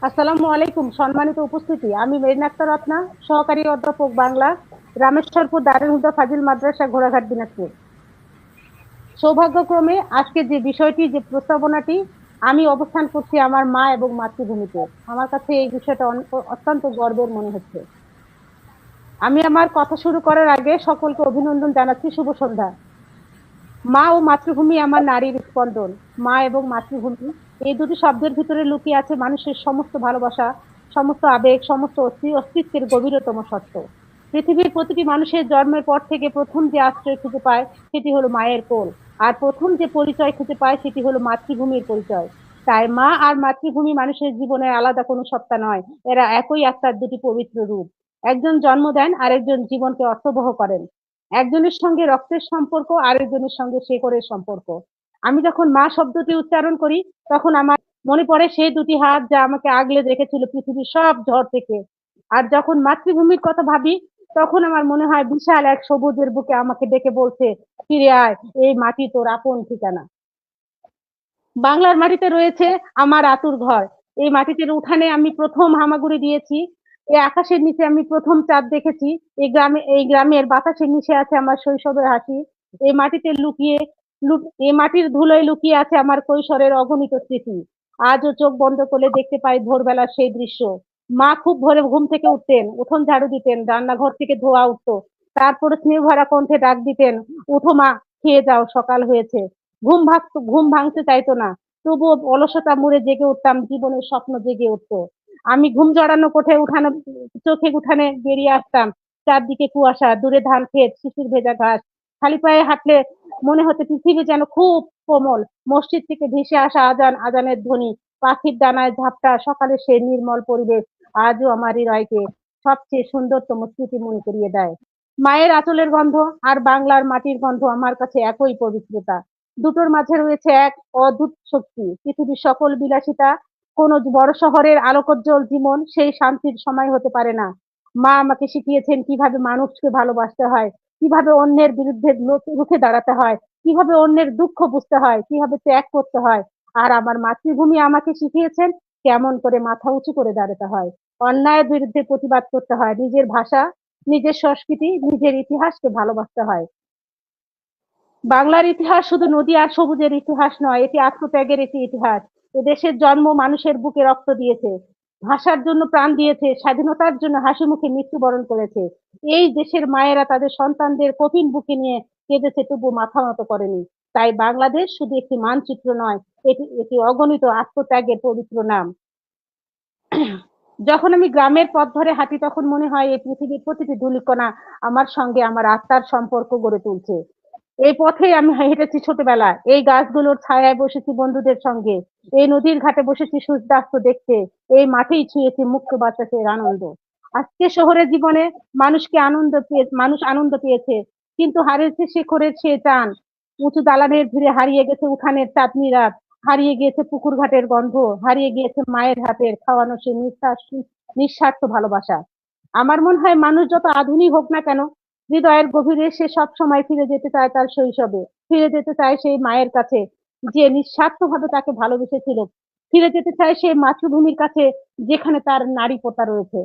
আসসালামু আলাইকুম সম্মানিত উপস্থিতি। আমি মেরিন আক্তার রত্না, সহকারী অধ্যাপক বাংলা, রামেশ্বরপুর দারুল হুদা ফাজিল মাদ্রাসা, ঘোড়াঘাট, দিনাজপুর। সৌভাগ্যক্রমে আজকে যে বিষয়টি, যে প্রস্তাবনাটি, আমি অবস্থান করছি আমার মা এবং মাতৃভূমিতে। আমার কাছে এই বিষয়টা অত্যন্ত গর্বের মনে হচ্ছে। আমি আমার কথা শুরু করার আগে সকলকে অভিনন্দন জানাচ্ছি। শুভ সন্ধ্যা। মা ও মাতৃভূমি আমার নারীর স্পন্দন। মা এবং মাতৃভূমি, এই দুটি শব্দের ভিতরে লুকিয়ে আছে মানুষের সমস্ত ভালোবাসা, সমস্ত আবেগ, সমস্ত অস্তিত্বের গভীরতম সত্য। পৃথিবীর প্রতিটি মানুষের জন্মের পর থেকে প্রথম যে আশ্রয় খুঁজে পায় সেটি হলো মায়ের কোল। আর প্রথম যে পরিচয় খুঁজে পায় সেটি হলো মাতৃভূমির পরিচয়। তাই মা আর মাতৃভূমি মানুষের জীবনের আলাদা কোনো সত্তা নয়, এরা একই আত্মার দুটি পবিত্র রূপ। একজন জন্ম দেন, আরেকজন জীবনকে অর্থবহ করেন। একজনের সঙ্গে রক্তের সম্পর্ক, আরেকজনের সঙ্গে শেকড়ের সম্পর্ক। আমি যখন মা শব্দটি উচ্চারণ করি, তখন আমার মনে পড়ে সেই দুটি হাত যা আমাকে আগলে রেখেছিল পৃথিবীর সব ঝড় থেকে। আর যখন মাতৃভূমির কথা ভাবি, তখন আমার মনে হয় বিশাল এক সবুজের বুকে আমাকে ডেকে বলছে, ফিরে আয়, এই মাটি তোর আপন ঠিকানা। বাংলার মাটিতে রয়েছে আমার আতুর ঘর। এই মাটিতে উঠানে আমি প্রথম হামাগুড়ি দিয়েছি। এই আকাশের নিচে আমি প্রথম চাঁদ দেখেছি। এই গ্রামের বাতাসের নিচে আছে আমার শৈশবের হাসি। এই মাটিতে এই মাটির ধুলোয় লুকিয়ে আছে আমার কৈশোরের অগণিত স্মৃতি। আজও চোখ বন্ধ করলে দেখতে পাই ভোরবেলার সেই দৃশ্য। মা খুব ভোরে ঘুম থেকে উঠতেন, উঠোন ঝাড়ু দিতেন, রান্নাঘর থেকে ধোয়া উঠতো। তারপরে স্নেহ ভরা কণ্ঠে ডাক দিতেন, উঠো মা, খেয়ে যাও, সকাল হয়েছে। ঘুম ভাঙতে চাইতো না, তবুও অলসতা মুড়ে জেগে উঠতাম, জীবনের স্বপ্ন জেগে উঠতো। আমি ঘুম জড়ানো চোখে উঠানে বেরিয়ে আসতাম। চারদিকে কুয়াশা, দূরে ধান ক্ষেত, শিশির ভেজা ঘাস। খালি পায়ে হাঁটলে মনে হতো পৃথিবী যেন খুব কোমল। মসজিদ থেকে ভেসে আসা আজানের ধ্বনি, পাখির ডানায় ঝাপটা, সকালের সেই নির্মল পরিবেশ আজও আমার হৃদয়কে সবচেয়ে সুন্দরতম স্মৃতি মনে করিয়ে দেয়। মায়ের আঁচলের গন্ধ আর বাংলার মাটির গন্ধ আমার কাছে একই পবিত্রতা। দুটোর মাঝে রয়েছে এক অদ্ভুত শক্তি। পৃথিবীর সকল বিলাসিতা কোন বড় শহরের আলোকোজ্জ্বল জীবন সেই শান্তির সময় হতে পারে না। মা আমাকে শিখিয়েছেন কিভাবে মানুষকে ভালোবাসতে হয়, কিভাবে অন্যের বিরুদ্ধে রুখে দাঁড়াতে হয়, কিভাবে অন্যের দুঃখ বুঝতে হয়, কিভাবে ত্যাগ করতে হয়। আর আমার মাতৃভূমি আমাকে শিখিয়েছেন কেমন করে মাথা উঁচু করে দাঁড়াতে হয়, অন্যায়ের বিরুদ্ধে প্রতিবাদ করতে হয়, নিজের ভাষা, নিজের সংস্কৃতি, নিজের ইতিহাসকে ভালোবাসতে হয়। বাংলার ইতিহাস শুধু নদী আর সবুজের ইতিহাস নয়, এটি আত্মত্যাগের একটি ইতিহাস। এদেশের জন্ম মানুষের বুকে রক্ত দিয়েছে, ভাষার জন্য প্রাণ দিয়েছে, স্বাধীনতার জন্য হাসি মুখে মৃত্যুবরণ করেছে। এই দেশের মায়েরা তাদের সন্তানদের কঠিন বুকে নিয়ে কেঁদেছে, তবু মাথা নত করেনি। তাই বাংলাদেশ শুধু একটি মানচিত্র নয়, এটি এটি অগণিত আত্মত্যাগের পবিত্র নাম। যখন আমি গ্রামের পথ ধরে হাঁটি, তখন মনে হয় এই পৃথিবীর প্রতিটি ধূলিকণা আমার সঙ্গে আমার আত্মার সম্পর্ক গড়ে তুলছে। এই পথেই আমি হেঁটেছি ছোটবেলায়, এই গাছগুলোর ছায়ায় বসেছি বন্ধুদের সঙ্গে, এই নদীর ঘাটে বসেছি সূর্যাস্ত দেখতে, এই মাঠেই ছুঁয়েছি মুক্ত বাতাসের আনন্দ। আজকে শহরের জীবনে মানুষ আনন্দ পেয়েছে, কিন্তু হারিয়েছে শেখরের সে টান। উঁচু দালানের ভিড়ে হারিয়ে গেছে উঠানের চাঁদনি রাত, হারিয়ে গিয়েছে পুকুর ঘাটের গন্ধ, হারিয়ে গিয়েছে মায়ের হাতের খাওয়ানো সে নিঃস্বার্থ ভালোবাসা। আমার মনে হয় মানুষ যত আধুনিক হোক না কেন, হৃদয়ের গভীরে সে সব সময় ফিরে যেতে চায় তার শৈশবে, ফিরে যেতে চায় সেই মায়ের কাছে যে নিঃস্বার্থভাবে তাকে ভালোবেসেছিল, ফিরে যেতে চায় সেই মাতৃভূমির কাছে যেখানে তার নারীপোতা রয়েছে।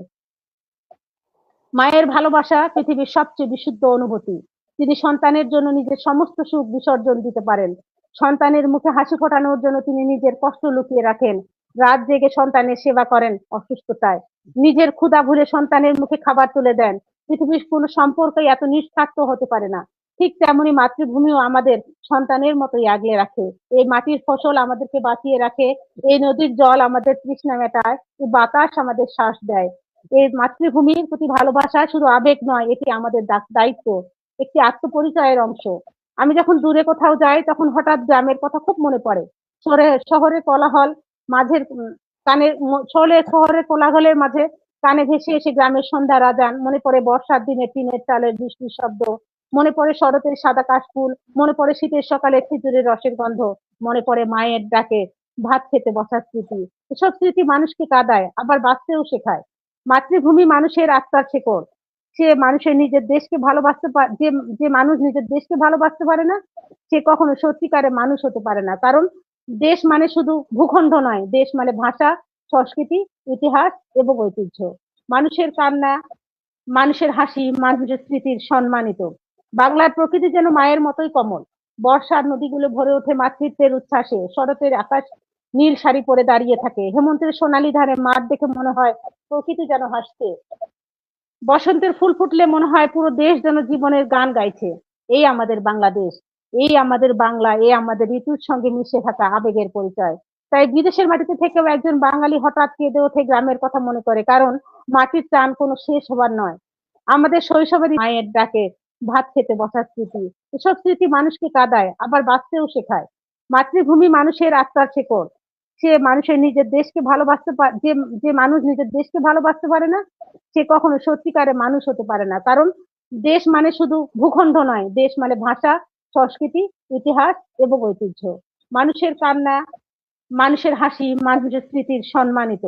মায়ের ভালোবাসা পৃথিবীর সবচেয়ে বিশুদ্ধ অনুভূতি। তিনি সন্তানের জন্য নিজের সমস্ত সুখ বিসর্জন দিতে পারেন। সন্তানের মুখে হাসি ফোটানোর জন্য তিনি নিজের কষ্ট লুকিয়ে রাখেন। রাত জেগে সন্তানের সেবা করেন অসুস্থতায়। নিজের ক্ষুধা ভুলে সন্তানের মুখে খাবার তুলে দেন। পৃথিবীর কোনো সম্পর্কই এত নিঃস্বার্থ হতে পারে না। ঠিক তেমনি মাতৃভূমিও আমাদের সন্তানের মতোই আগলে রাখে। এই মাটির ফসল আমাদেরকে বাঁচিয়ে রাখে, এই নদীর জল আমাদের তৃষ্ণা মেটায়, এই বাতাস আমাদের শ্বাস দেয়। এই মাতৃভূমির প্রতি ভালোবাসা শুধু আবেগ নয়, এটি আমাদের দায়িত্ব, একটি আত্মপরিচয়ের অংশ। আমি যখন দূরে কোথাও যাই, তখন হঠাৎ গ্রামের কথা খুব মনে পড়ে। শহরের কোলাহল মাঝের কানে শহরের কোলাহলের মাঝে কানে ভেসে এসে গ্রামের সন্ধ্যা আজান, মনে পড়ে বর্ষার দিনে টিনের চালের বৃষ্টির শব্দ, মনে পড়ে শরতের সাদা কাশফুল, মনে পড়ে শীতের সকালে খেজুরের রসের গন্ধ, মনে পড়ে মায়ের ডাকে ভাত খেতে বসার স্মৃতি। এসব স্মৃতি মানুষকে কাঁদায়, আবার বাঁচতেও শেখায়। মাতৃভূমি মানুষের আত্মার শেকড়। সে মানুষের নিজের দেশকে ভালোবাসতে যে যে মানুষ নিজের দেশকে ভালোবাসতে পারে না, সে কখনো সত্যিকারে মানুষ হতে পারে না। কারণ দেশ মানে শুধু ভূখণ্ড নয়, দেশ মানে ভাষা, সংস্কৃতি, ইতিহাস এবং ঐতিহ্য। মানুষের কান্না, মানুষের হাসি, মানুষের স্মৃতির সম্মানিত। বাংলার প্রকৃতি যেন মায়ের মতোই কোমল। বর্ষার নদীগুলো ভরে ওঠে মাতৃত্বের উচ্ছ্বাসে। শরতের আকাশ নীল শাড়ি পরে দাঁড়িয়ে থাকে। হেমন্তের সোনালী ধারে মাঠ দেখে মনে হয় প্রকৃতি যেন হাসছে। বসন্তের ফুল ফুটলে মনে হয় পুরো দেশ যেন জীবনের গান গাইছে। এই আমাদের বাংলাদেশ, এই আমাদের বাংলা, এই আমাদের ঋতুর সঙ্গে মিশে থাকা আবেগের পরিচয়। তাই বিদেশের মাটিতে থেকেও একজন বাঙালি হঠাৎ কেঁদে ওঠে গ্রামের কথা মনে করে, কারণ মাটির টান কোনো শেষ হবার নয়। আমাদের শৈশবের মায়ের ডাকে ভাত খেতে বসার স্মৃতি, এসব স্মৃতি মানুষকে কাঁদায়, আবার বাঁচতেও শেখায়। মাতৃভূমি মানুষের আত্মার শেকড়। সে মানুষের নিজের দেশকে ভালোবাসতে যে যে মানুষ নিজের দেশকে ভালোবাসতে পারে না, সে কখনো সত্যিকারে মানুষ হতে পারে না। কারণ দেশ মানে শুধু ভূখণ্ড নয়, দেশ মানে ভাষা, সংস্কৃতি, ইতিহাস এবং ঐতিহ্য। মানুষের কান্না, মানুষের হাসি, মানুষের স্মৃতির সম্মানিত।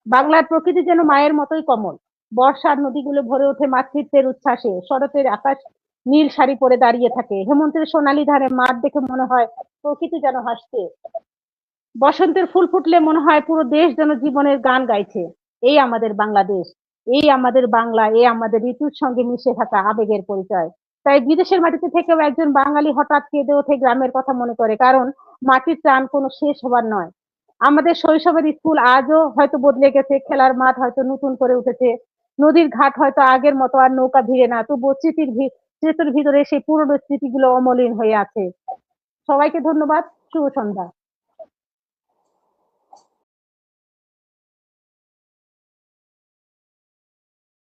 বাংলার প্রকৃতি যেন মায়ের মতোই কোমল। বর্ষার নদীগুলো ভরে ওঠে মাতৃত্বের উচ্ছ্বাসে। শরতের আকাশ নীল শাড়ি পরে দাঁড়িয়ে থাকে। হেমন্তের সোনালী ধারে মাঠ দেখে মনে হয় প্রকৃতি যেন হাসছে। বসন্তের ফুল ফুটলে মনে হয় পুরো দেশ যেন জীবনের গান গাইছে। এই আমাদের বাংলাদেশ, এই আমাদের বাংলা, এই আমাদের ঋতুর সঙ্গে মিশে থাকা আবেগের পরিচয়। তাই বিদেশের মাটিতে থেকেও একজন বাঙালি হঠাৎ কেঁদে ওঠে গ্রামের কথা মনে করে, কারণ মাটির টান কোনো শেষ হবার নয়। আমাদের শৈশবের স্কুল আজও হয়তো বদলে গেছে, খেলার মাঠ হয়তো নতুন করে উঠেছে, নদীর ঘাট হয়তো আগের মতো আর নৌকা ভিড়ে না, তবুও স্মৃতির ভিতরে সেই পুরনো স্মৃতিগুলো অমলিন হয়ে আছে। সবাইকে ধন্যবাদ। শুভ সন্ধ্যা।